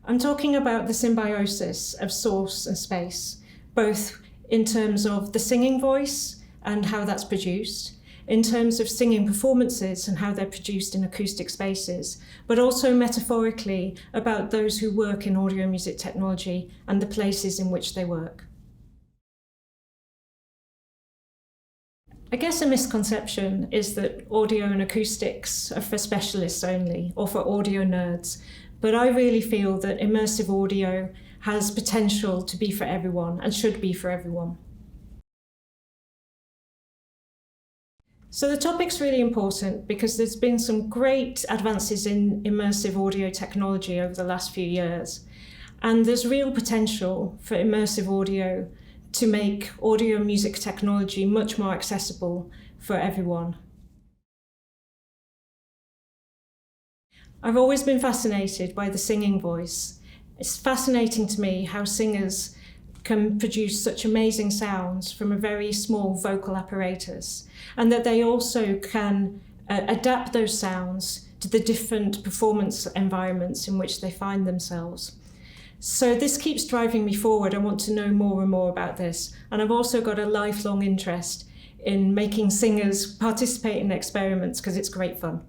I'm talking about the symbiosis of source and space, both in terms of the singing voice and how that's produced, in terms of singing performances and how they're produced in acoustic spaces, but also metaphorically about those who work in audio music technology and the places in which they work. I guess a misconception is that audio and acoustics are for specialists only, or for audio nerds, but I really feel that immersive audio has potential to be for everyone and should be for everyone. So the topic's really important because there's been some great advances in immersive audio technology over the last few years, and there's real potential for immersive audio to make audio music technology much more accessible for everyone. I've always been fascinated by the singing voice. It's fascinating to me how singers can produce such amazing sounds from a very small vocal apparatus, and that they also can adapt those sounds to the different performance environments in which they find themselves. So this keeps driving me forward. I want to know more and more about this. And I've also got a lifelong interest in making singers participate in experiments because it's great fun.